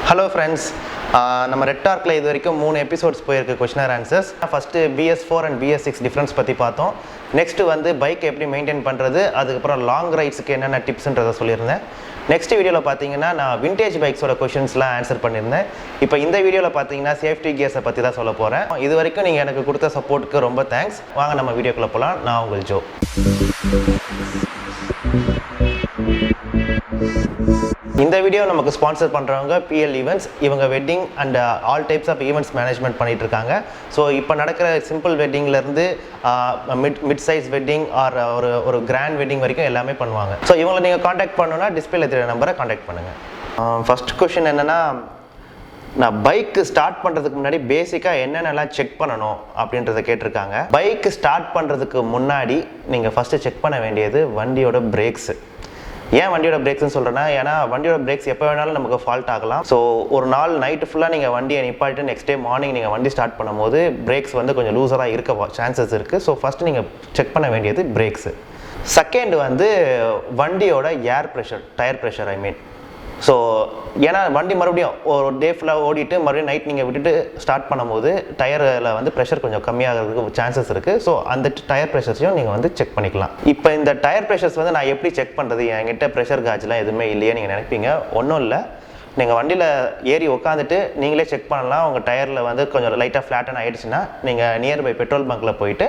Hello friends, நம்ம RedTorqல இது வரைக்கும் 3 எபிசோட்ஸ் போயிருக்கு question answers. First BS4 and BS6 difference பத்தி பார்த்தோம். நெக்ஸ்ட் வந்து பைக் எப்படி மெயின்டைன் பண்றது, அதுக்கு அப்புறம் லாங் ரைட்ஸ்க்கு என்னென்ன டிப்ஸ்ன்றதை சொல்லியிருந்தேன். நெக்ஸ்ட் வீடியோவில் பார்த்தீங்கன்னா நான் விண்டேஜ் பைக்ஸோட क्वेश्चंसலாம் ஆன்சர் பண்ணியிருந்தேன். இப்போ இந்த வீடியோவில் பார்த்தீங்கன்னா சேஃப்டி கியர்ஸை பற்றி தான் சொல்ல போகிறேன். இது வரைக்கும் நீங்கள் எனக்கு கொடுத்த சப்போர்ட்டுக்கு ரொம்ப தேங்க்ஸ். வாங்க நம்ம வீடியோக்குள்ளே போகலாம். நான் உங்கள் ஜோ. இந்த வீடியோ நமக்கு ஸ்பான்சர் பண்ணுறவங்க PL ஈவெண்ட்ஸ். இவங்க wedding and all types of events management பண்ணிட்டு இருக்காங்க. ஸோ இப்போ நடக்கிற சிம்பிள் வெட்டிங்லேருந்து மிட் சைஸ் வெட்டிங் ஆர் ஒரு கிராண்ட் வெட்டிங் வரைக்கும் எல்லாமே பண்ணுவாங்க. ஸோ இவங்களை நீங்கள் காண்டாக்ட் பண்ணணும்னா டிஸ்பிளேல தெரிய நம்பரை காண்டாக்ட் பண்ணுங்கள். ஃபர்ஸ்ட் கொஷின் என்னென்னா, நான் பைக்கு ஸ்டார்ட் பண்ணுறதுக்கு முன்னாடி பேசிக்காக என்னென்னலாம் செக் பண்ணணும் அப்படின்றத கேட்டிருக்காங்க. பைக்கு ஸ்டார்ட் பண்ணுறதுக்கு முன்னாடி நீங்கள் ஃபஸ்ட்டு செக் பண்ண வேண்டியது வண்டியோட பிரேக்ஸு. ஏன் வண்டியோட பிரேக்ஸ்ன்னு சொல்கிறேன்னா, ஏன்னா வண்டியோட பிரேக்ஸ் எப்போ வேணாலும் நமக்கு ஃபால்ட் ஆகலாம். ஸோ ஒரு நாள் நைட்டு ஃபுல்லாக நீங்கள் வண்டியை நிப்பாட்டிட்டு நெக்ஸ்ட் டே மார்னிங் நீங்கள் வண்டி ஸ்டார்ட் பண்ணும்போது பிரேக்ஸ் வந்து கொஞ்சம் லூஸராக இருக்க சான்சஸ் இருக்குது. ஸோ ஃபஸ்ட்டு நீங்கள் செக் பண்ண வேண்டியது பிரேக்ஸு. செகண்ட் வந்து வண்டியோட air pressure, tyre pressure so ஏன்னா வண்டி மறுபடியும் ஒரு டே ஃபுல்லாக ஓடிட்டு மறுபடியும் நைட் நீங்கள் விட்டுட்டு ஸ்டார்ட் பண்ணும்போது டயரில் வந்து ப்ரெஷர் கொஞ்சம் கம்மியாகிறதுக்கு சான்சஸ் இருக்குது. ஸோ அந்த டயர் ப்ரெஷர்ஸையும் நீங்கள் வந்து செக் பண்ணிக்கலாம். இப்போ இந்த டயர் ப்ரெஷர்ஸ் வந்து நான் எப்படி செக் பண்ணுறது, என்கிட்ட ப்ரெஷர் காஜ்லாம் எதுவுமே இல்லையே நீங்கள் நினைப்பீங்க. ஒன்றும் இல்லை, நீங்கள் வண்டியில் ஏறி உட்காந்துட்டு நீங்களே செக் பண்ணலாம். உங்கள் டயரில் வந்து கொஞ்சம் லைட்டாக ஃப்ளாட்டன் ஆகிடுச்சுன்னா நீங்கள் நியர்பை பெட்ரோல் பங்க்கில் போயிட்டு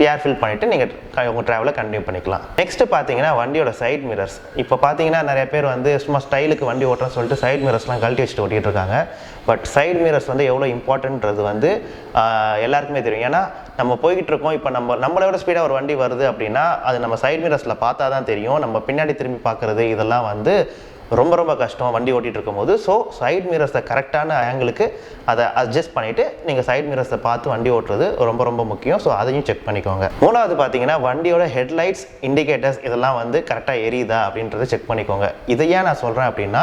ஏர் ஃபில் பண்ணிவிட்டு நீங்கள் உங்கள் ட்ராவலை கண்டினியூ பண்ணிக்கலாம். நெக்ஸ்ட்டு பார்த்தீங்கன்னா வண்டியோட சைட் மிரர்ஸ். இப்போ பார்த்தீங்கன்னா நிறைய பேர் வந்து சும்மா ஸ்டைலுக்கு வண்டி ஓட்டுறேன்னு சொல்லிட்டு சைட் மிரர்ஸ்லாம் கழட்டி வச்சுட்டு ஓட்டிகிட்டு இருக்காங்க. பட் சைட் மிரர்ஸ் வந்து எவ்வளோ இம்பார்ட்டன்றது வந்து எல்லாருக்குமே தெரியும். ஏன்னா நம்ம போய்கிட்டு இருக்கோம், இப்போ நம்மளை விட ஸ்பீடாக ஒரு வண்டி வருது அப்படின்னா அது நம்ம சைட் மிரர்ஸில் பார்த்தா தான் தெரியும். நம்ம பின்னாடி திரும்பி பார்க்குறது இதெல்லாம் வந்து ரொம்ப ரொம்ப கஷ்டம் வண்டி ஓட்டிகிட்டு இருக்கும்போது. ஸோ சைட் மிரர்ஸை கரெக்டான ஆங்கிளுக்கு அதை அட்ஜஸ்ட் பண்ணிவிட்டு நீங்கள் சைட் மிரர்ஸை பார்த்து வண்டி ஓட்டுறது ரொம்ப ரொம்ப முக்கியம். ஸோ அதையும் செக் பண்ணிக்கோங்க. மூணாவது பார்த்தீங்கன்னா வண்டியோட ஹெட்லைட்ஸ், இண்டிகேட்டர்ஸ் இதெல்லாம் வந்து கரெக்டாக எரியுதா அப்படின்றத செக் பண்ணிக்கோங்க. இதை ஏன் நான் சொல்கிறேன் அப்படின்னா,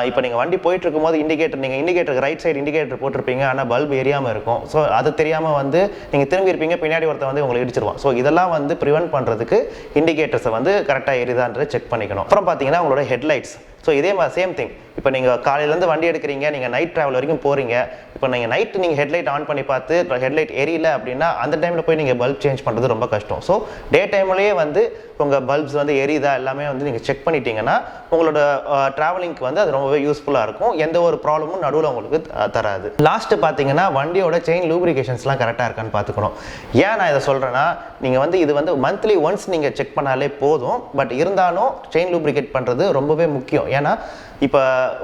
இப்போ நீங்கள் வண்டி போயிட்டு இருக்கும்போது நீங்கள் இண்டிகேட்டருக்கு ரைட் சைடு இண்டிகேட்டர் போட்டிருப்பீங்க, ஆனால் பல்ப் எரியாமல் இருக்கும். ஸோ அது தெரியாமல் வந்து நீங்கள் திரும்பி இருப்பீங்க, பின்னாடி ஒருத்தர் வந்து உங்களை இடிச்சிருவான். ஸோ இதெல்லாம் வந்து ப்ரிவென்ட் பண்ணுறதுக்கு இண்டிகேட்டர்ஸை வந்து கரெக்டாக எரியுதான்றதை செக் பண்ணிக்கணும். அப்புறம் பார்த்தீங்கன்னா உங்களோட ஹெட்லைட்ஸ். ஸோ இதே மாதிரி சேம் திங். இப்போ நீங்கள் காலையிலேருந்து வண்டி எடுக்கிறீங்க, நீங்கள் நைட் ட்ராவல் வரைக்கும் போகிறீங்க. இப்போ நீங்கள் நைட்டு நீங்கள் ஹெட்லைட் ஆன் பண்ணி பார்த்து ஹெட்லைட் எரியல அப்படின்னா அந்த டைமில் போய் நீங்கள் பல்ப் சேஞ்ச் பண்ணுறது ரொம்ப கஷ்டம். ஸோ டே டைம்லேயே வந்து உங்கள் பல்ப்ஸ் வந்து எரியுதா எல்லாமே வந்து நீங்கள் செக் பண்ணிட்டீங்கன்னா உங்களோட ட்ராவலிங்க்கு வந்து அது ரொம்பவே யூஸ்ஃபுல்லாக இருக்கும். எந்த ஒரு ப்ராப்ளமும் நடுவில் உங்களுக்கு தராது. லாஸ்ட்டு பார்த்தீங்கன்னா வண்டியோட செயின் லூப்ரிகேஷன்ஸ்லாம் கரெக்டாக இருக்கான்னு பார்த்துக்கணும். ஏன் நான் இதை சொல்கிறேன்னா, நீங்கள் வந்து இது வந்து மந்த்லி ஒன்ஸ் நீங்கள் செக் பண்ணாலே போதும். பட் இருந்தாலும் செயின் லூப்ரிகேட் பண்ணுறது ரொம்பவே முக்கியம். ஏன்னா இப்போ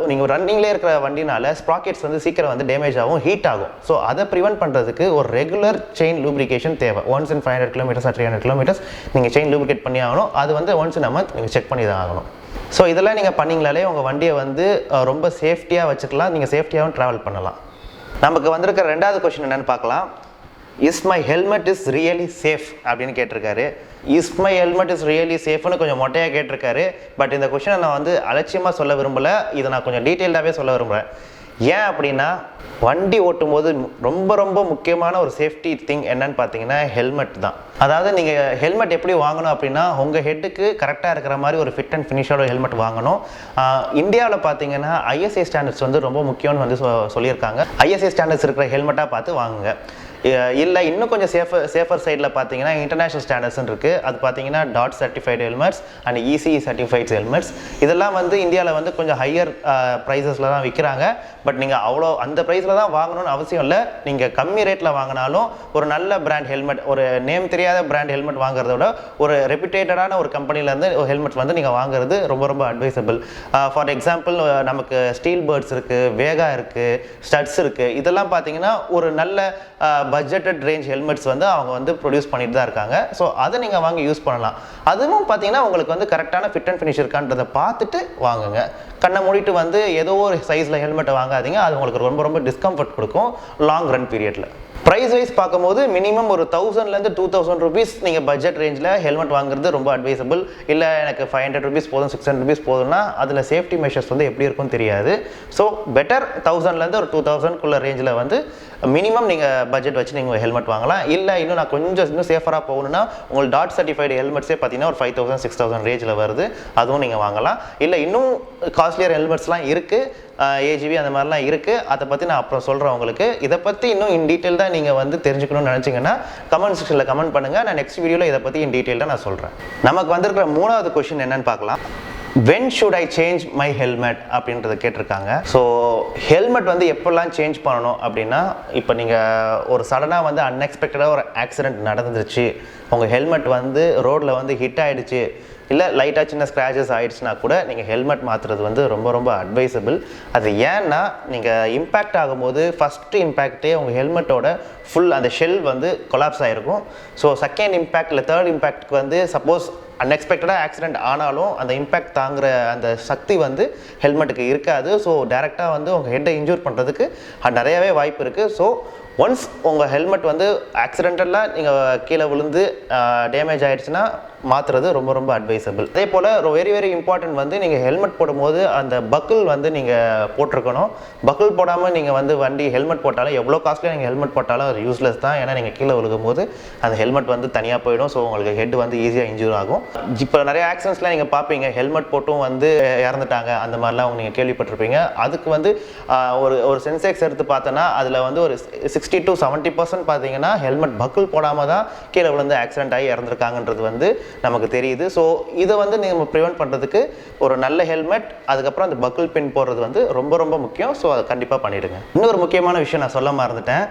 நீங்கள் ரன்னிங்லேயே இருக்கிற வண்டினால ஸ்ப்ராக்கெட்ஸ் வந்து சீக்கிரம் வந்து டேமேஜ் ஆகும், ஹீட் ஆகும். ஸோ அதை ப்ரிவென்ட் பண்ணுறதுக்கு ஒரு ரெகுலர் செயின் லூப்ரிகேஷன் தேவை. ஒன்ஸ் இன் 500 கிலோமீட்டர்ஸ் 300 கிலோமீட்டர்ஸ் நீங்கள் செயின் லூப்ரிகேட் பண்ணி ஆகணும். அது வந்து ஒன்ஸ் இன் அ மந்த் நீங்கள் செக் பண்ணி தான் ஆகணும். ஸோ இதெல்லாம் நீங்கள் பண்ணிங்களாலே உங்கள் வண்டியை வந்து ரொம்ப சேஃப்டியாக வச்சுக்கலாம், நீங்கள் சேஃப்டியாகவும் ட்ராவல் பண்ணலாம். நமக்கு வந்திருக்கிற ரெண்டாவது கொஸ்டின் என்னென்னு பார்க்கலாம். Is my helmet is really safe அப்படின்னு கேட்டிருக்காரு. Is my helmet is really சேஃப்னு கொஞ்சம் மொட்டையாக கேட்டிருக்காரு. பட் இந்த கொஸ்டினை நான் வந்து அலட்சியமாக சொல்ல விரும்பலை, இதை நான் கொஞ்சம் டீட்டெயில்டாகவே சொல்ல விரும்புகிறேன். ஏன் அப்படின்னா, வண்டி ஓட்டும் போது ரொம்ப ரொம்ப முக்கியமான ஒரு சேஃப்டி திங் என்னன்னு பார்த்தீங்கன்னா ஹெல்மெட் தான். அதாவது நீங்கள் ஹெல்மெட் எப்படி வாங்கணும் அப்படின்னா, உங்கள் ஹெட்டுக்கு கரெக்டாக இருக்கிற மாதிரி ஒரு ஃபிட் அண்ட் ஃபினிஷோட ஹெல்மெட் வாங்கணும். இந்தியாவில் பார்த்தீங்கன்னா ISA ஸ்டாண்டர்ட்ஸ் வந்து ரொம்ப முக்கியம்னு வந்து சொல்லியிருக்காங்க. ISA ஸ்டாண்டர்ட்ஸ் இருக்கிற ஹெல்மெட்டாக பார்த்து வாங்குங்க. இல்லை இன்னும் கொஞ்சம் சேஃபர் சைடில் பார்த்தீங்கன்னா இன்டர்நேஷ்னல் ஸ்டாண்டர்ட்ஸ்ன்னு இருக்குது. அது பார்த்தீங்கன்னா dot certified helmets and ECE certifieds helmets. இதெல்லாம் வந்து இந்தியாவில் வந்து கொஞ்சம் ஹையர் ப்ரைஸஸில் தான் விற்கிறாங்க. பட் நீங்கள் அவ்வளோ அந்த ப்ரைஸில் தான் வாங்கணும்னு அவசியம் இல்லை. நீங்கள் கம்மி ரேட்டில் வாங்கினாலும் ஒரு நல்ல பிராண்ட் ஹெல்மெட், ஒரு நேம் தெரியாத பிராண்ட் ஹெல்மெட் வாங்குறத விட ஒரு ரெப்யூட்டேட்டடான ஒரு கம்பெனிலேருந்து ஒரு ஹெல்மெட் வந்து நீங்கள் வாங்குறது ரொம்ப ரொம்ப அட்வைசபிள். ஃபார் எக்ஸாம்பிள் நமக்கு ஸ்டீல் பேர்ட்ஸ் இருக்குது, வேகா இருக்குது, ஸ்டட்ஸ் இருக்குது. இதெல்லாம் பார்த்தீங்கன்னா ஒரு நல்ல பட்ஜெட்டட் ரேஞ்ச் ஹெல்மெட்ஸ் வந்து அவங்க வந்து ப்ரொடியூஸ் பண்ணிட்டு தான் இருக்காங்க. ஸோ அதை நீங்கள் வாங்கி யூஸ் பண்ணலாம். அதுவும் பார்த்தீங்கன்னா உங்களுக்கு வந்து கரெக்டான ஃபிட் அண்ட் ஃபினிஷ் இருக்கான்றதை பார்த்துட்டு வாங்குங்க. கண்ணை மூடிட்டு வந்து ஏதோ ஒரு சைஸில் ஹெல்மெட்டை வாங்காதீங்க. அது உங்களுக்கு ரொம்ப ரொம்ப டிஸ்கம்ஃபர்ட் கொடுக்கும் லாங் ரன் பீரியடில். ப்ரைஸ் வைஸ் பார்க்கும்போது மினிமம் ஒரு 1000லேருந்து 2000 ருபீஸ் நீங்கள் பட்ஜெட் ரேஞ்சில் ஹெல்மெட் வாங்குறது ரொம்ப அட்வைசபிள். இல்லை எனக்கு 500 ருபீஸ் போதும், 600 ருபீஸ் போதும்னா அதில் சேஃப்டி மெஷர்ஸ் வந்து எப்படி இருக்கும்னு தெரியாது. ஸோ பெட்டர் 1000லேருந்து ஒரு 2000க்குள்ள ரேஞ்சில் வந்து மினிமம் நீங்கள் பட்ஜெட் வச்சு நீங்கள் ஹெல்மெட் வாங்கலாம். இல்லை இன்னும் நான் கொஞ்சம் இன்னும் சேஃபராக போகணுன்னா உங்களுக்கு டாட் சர்டிஃபைடு ஹெல்மெட்ஸே பார்த்தீங்கன்னா ஒரு 5000 6000 ரேஞ்சில் வருது, அதுவும் நீங்கள் வாங்கலாம். இல்லை இன்னும் காஸ்ட்லியர் ஹெல்மெட்ஸ்லாம் இருக்குது. ஏஜிவி அந்த மாதிரிலாம் இருக்குது. அதை பற்றி நான் அப்புறம் சொல்கிறேன் உங்களுக்கு. இதை பற்றி இன்னும் இன் டீட்டெயில்டாக நீங்கள் வந்து தெரிஞ்சுக்கணும்னு நினச்சிங்கன்னா கமெண்ட் செக்ஷனில் கமெண்ட் பண்ணுங்கள். நான் நெக்ஸ்ட் வீடியோவில் இதை பற்றி இன் டீட்டெயில்டாக நான் சொல்கிறேன். நமக்கு வந்திருக்கிற 3வது கொஷின் என்னன்னு பார்க்கலாம். when should I change my helmet அப்படின்றத கேட்டிருக்காங்க. ஸோ ஹெல்மெட் வந்து எப்போல்லாம் சேஞ்ச் பண்ணணும் அப்படின்னா, இப்போ நீங்கள் ஒரு சடனாக வந்து அன்எக்ஸ்பெக்டடாக ஒரு ஆக்சிடென்ட் நடந்துருச்சு, உங்கள் ஹெல்மெட் வந்து ரோட்டில் வந்து ஹிட் ஆகிடுச்சு, இல்லை லைட்டாக சின்ன ஸ்க்ராச்சஸ் ஆகிடுச்சுன்னா கூட நீங்கள் ஹெல்மெட் மாற்றுறது வந்து ரொம்ப ரொம்ப அட்வைசபிள். அது ஏன்னா நீங்கள் இம்பேக்ட் ஆகும்போது ஃபஸ்ட்டு இம்பேக்டே உங்கள் ஹெல்மெட்டோட ஃபுல் அந்த ஷெல் வந்து கொலாப்ஸ் ஆகிருக்கும். ஸோ செகண்ட் இம்பேக்ட் இல்லை தேர்ட் இம்பேக்ட்க்கு வந்து சப்போஸ் அன்எக்ஸ்பெக்டடாக ஆக்சிடென்ட் ஆனாலும் அந்த இம்பேக்ட் தாங்குகிற அந்த சக்தி வந்து ஹெல்மெட்டுக்கு இருக்காது. ஸோ டேரெக்டாக வந்து உங்கள் ஹெட்டை இன்ஜூர் பண்ணுறதுக்கு நிறையவே வாய்ப்பு இருக்குது. ஸோ ஒன்ஸ் உங்கள் ஹெல்மெட் வந்து ஆக்சிடென்டலாக நீங்கள் கீழே விழுந்து டேமேஜ் ஆகிடுச்சுன்னா மாற்றுறது ரொம்ப ரொம்ப அட்வைசபிள். அதே போல் வெரி வெரி இம்பார்ட்டன்ட் வந்து நீங்கள் ஹெல்மெட் போடும்போது அந்த பக்கிள் வந்து நீங்கள் போட்டிருக்கணும். பக்கிள் போடாமல் நீங்கள் வந்து வண்டி ஹெல்மெட் போட்டாலும் எவ்வளோ காஸ்ட்லியாக நீங்கள் ஹெல்மெட் போட்டாலும் அது யூஸ்லெஸ் தான். ஏன்னா நீங்கள் கீழே விழுகும் போது அந்த ஹெல்மெட் வந்து தனியாக போயிடும். ஸோ உங்களுக்கு ஹெட் வந்து ஈஸியாக இன்ஜூர் ஆகும். இப்போ நிறைய ஆக்சிடென்ட்ஸ்லாம் நீங்கள் பார்ப்பீங்க, ஹெல்மெட் போட்டும் வந்து இறந்துட்டாங்க, அந்த மாதிரிலாம் நீங்கள் கேள்விப்பட்டிருப்பீங்க. அதுக்கு வந்து ஒரு சென்செக்ஸ் எடுத்து பார்த்தோன்னா அதில் வந்து ஒரு 60 to 70% பார்த்தீங்கன்னா ஹெல்மெட் பக்கிள் போடாமல் தான் கீழே விழுந்து ஆக்சிடென்ட் ஆகி இறந்துருக்காங்கன்றது வந்து நமக்கு தெரியுது. ஸோ இதை வந்து நீங்கள் ப்ரிவென்ட் பண்ணுறதுக்கு ஒரு நல்ல ஹெல்மெட், அதுக்கப்புறம் அந்த பக்கிள் பின் போடுறது வந்து ரொம்ப ரொம்ப முக்கியம். ஸோ அதை கண்டிப்பாக பண்ணிவிடுங்க. இன்னொரு முக்கியமான விஷயம் நான் சொல்ல மறந்துட்டேன்.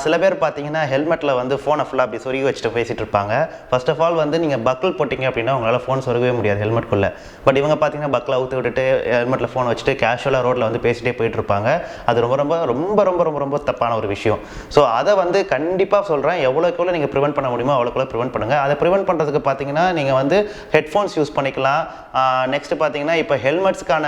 சில பேர் பார்த்தீங்கன்னா ஹெல்மெட்டில் வந்து ஃபோனை ஃபுல்லாக அப்படி சொருகி வச்சுட்டு பேசிகிட்டு இருப்பாங்க. ஃபர்ஸ்ட் ஆஃப் ஆல் வந்து நீங்கள் பக்கிள் போட்டிங்க அப்படின்னா உங்களால் ஃபோன் சொருகவே முடியாது ஹெல்மெட்குள்ளே. பட் இவங்க பார்த்தீங்கன்னா பக்கில் அவுத்து விட்டுட்டு ஹெல்மெட்டில் ஃபோன் வச்சுட்டு கேஷுவலாக ரோட்டில் வந்து பேசிகிட்டே போயிட்டு இருப்பாங்க. அது ரொம்ப ரொம்ப ரொம்ப ரொம்ப ரொம்ப ரொம்ப தப்பான ஒரு விஷயம். ஸோ அதை வந்து கண்டிப்பாக சொல்கிறேன், எவ்வளோக்கு நீங்கள் ப்ரிவென்ட் பண்ண முடியுமோ அவ்வளோக்குள்ள ப்ரிவென்ட் பண்ணுங்கள். அதை ப்ரிவென்ட் பண்ணுறதுக்கு பார்த்தீங்கன்னா நீங்கள் வந்து ஹெட்ஃபோன்ஸ் யூஸ் பண்ணிக்கலாம். நெக்ஸ்ட் பார்த்தீங்கன்னா இப்போ ஹெல்மெட்ஸ்க்கான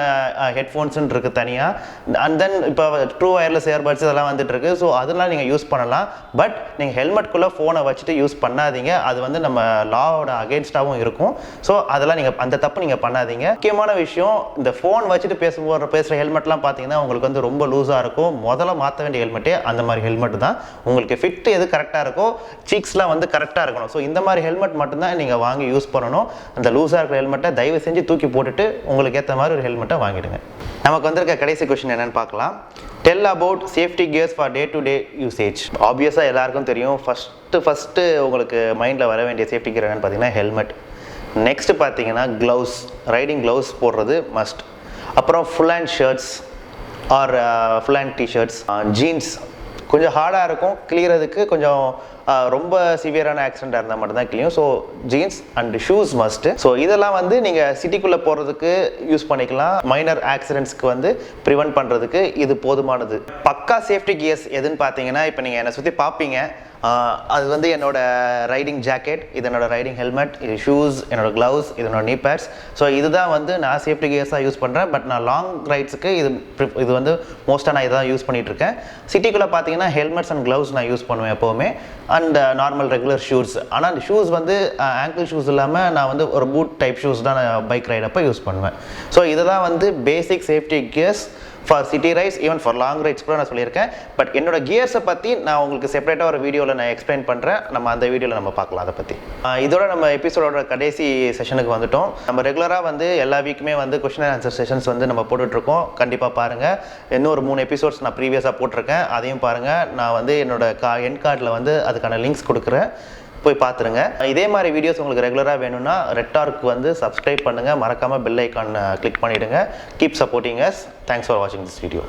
ஹெட்ஃபோன்ஸ்ன்னு இருக்குது தனியாக. அண்ட் தென் இப்போ ட்ரூ வயர்லெஸ் இயர்பட்ஸ் இதெல்லாம் வந்துட்டு இருக்கு. ஸோ அதெல்லாம் நீங்கள் யூஸ் பண்ணலாம். பட் நீங்கள் ஹெல்மெட்குள்ளே ஃபோனை வச்சுட்டு யூஸ் பண்ணாதீங்க. அது வந்து நம்ம லாவோட அகேன்ஸ்டாகவும் இருக்கும். ஸோ அதெல்லாம் நீங்கள் அந்த தப்பு நீங்கள் பண்ணாதீங்க. முக்கியமான விஷயம், இந்த ஃபோன் வச்சுட்டு பேசுகிற ஹெல்மெட்லாம் பார்த்தீங்கன்னா உங்களுக்கு வந்து ரொம்ப லூஸாக இருக்கும். முதல்ல மாற்ற வேண்டிய ஹெல்மெட்டே அந்த மாதிரி ஹெல்மெட் தான். உங்களுக்கு ஃபிட் எது கரெக்டாக இருக்கோ, சீக்ஸ்லாம் வந்து கரெக்டாக இருக்கணும். ஸோ இந்த மாதிரி ஹெல்மெட் மட்டும்தான் நீங்கள் வாங்கி யூஸ் பண்ணணும். அந்த லூஸாக இருக்கிற ஹெல்மெட்டை தயவு செஞ்சு தூக்கி போட்டுட்டு உங்களுக்கு ஏற்ற மாதிரி ஒரு ஹெல்மெட்டை வாங்கிடுங்க. நமக்கு வந்திருக்க கடைசி கொஸ்டின் என்னன்னு பார்க்கலாம். Tell about safety gears for day to day usage. ஆப்வியஸாக எல்லாருக்கும் தெரியும், ஃபஸ்ட்டு உங்களுக்கு மைண்டில் வர வேண்டிய சேஃப்டி கியர் என்னன்னு பார்த்தீங்கன்னா ஹெல்மெட். நெக்ஸ்ட்டு பார்த்தீங்கன்னா க்ளவுஸ், ரைடிங் க்ளவுஸ் போடுறது மஸ்ட். அப்புறம் full hand shirts or full hand t-shirts. Jeans கொஞ்சம் ஹார்டாக இருக்கும் கிளியறதுக்கு, கொஞ்சம் ரொம்ப சிவியரான ஆக்சிடென்ட்டாக இருந்தால் மட்டும்தான் கிளியும். So jeans and shoes must. So இதெல்லாம் வந்து நீங்கள் சிட்டிக்குள்ளே போகிறதுக்கு யூஸ் பண்ணிக்கலாம். மைனர் ஆக்சிடென்ட்ஸ்க்கு வந்து ப்ரிவென்ட் பண்ணுறதுக்கு இது போதுமானது. பக்கா சேஃப்டி கியர்ஸ் எதுன்னு பார்த்தீங்கன்னா, இப்போ நீங்கள் என்னை சுற்றி பார்ப்பீங்க, அது வந்து என்னோட ரைடிங் ஜாக்கெட், இது என்னோட ரைடிங் ஹெல்மெட், இது ஷூஸ், என்னோட க்ளவுஸ், இது என்னோட நீ பேட்ஸ். ஸோ இதுதான் வந்து நான் சேஃப்டி கியர்ஸாக யூஸ் பண்ணுறேன். பட் நான் லாங் ரைட்ஸுக்கு இது வந்து மோஸ்ட்டாக நான் இதான் யூஸ் பண்ணிகிட்ருக்கேன். சிட்டிக்குள்ளே பார்த்தீங்கன்னா ஹெல்மெட்ஸ் அண்ட் க்ளவுஸ் நான் யூஸ் பண்ணுவேன் எப்போவுமே. And normal regular shoes. ஆனால் அந்த ஷூஸ் வந்து ஆங்கிள் ஷூஸ் இல்லாமல் நான் வந்து ஒரு பூட் டைப் ஷூஸ் தான் நான் பைக் ரைடப்போ யூஸ் பண்ணுவேன். ஸோ இதுதான் வந்து basic safety gears for city rides, even for long rides கூட நான் சொல்லியிருக்கேன். பட் என்னோட கியர்ஸை பற்றி நான் உங்களுக்கு செப்பரேட்டாக ஒரு வீடியோவில் நான் எக்ஸ்பிளைன் பண்ணுறேன். நம்ம அந்த வீடியோவில் நம்ம பார்க்கலாம் அதை பற்றி. இதோட நம்ம எபிசோடோட கடைசி செஷனுக்கு வந்துட்டோம். நம்ம ரெகுலராக வந்து எல்லா வீக்குமே வந்து கொஸ்டின் அண்ட் ஆன்சர் செஷன்ஸ் வந்து நம்ம போட்டுட்ருக்கோம். கண்டிப்பாக பாருங்கள். இன்னும் ஒரு 3 எபிசோட்ஸ் நான் ப்ரீவியஸாக போட்டிருக்கேன், அதையும் பாருங்கள். நான் வந்து என்னோட எண்ட் கார்டில் வந்து அதுக்கான லிங்க்ஸ் கொடுக்குறேன், போய் பார்த்துருங்க. இதே மாதிரி வீடியோஸ் உங்களுக்கு ரெகுலராக வேணும்னா RedTorq வந்து சப்ஸ்கிரைப் பண்ணுங்கள், மறக்காமல் பெல் ஐக்கான் கிளிக் பண்ணிவிடுங்க. Keep supporting us. Thanks for வாட்சிங் திஸ் வீடியோ.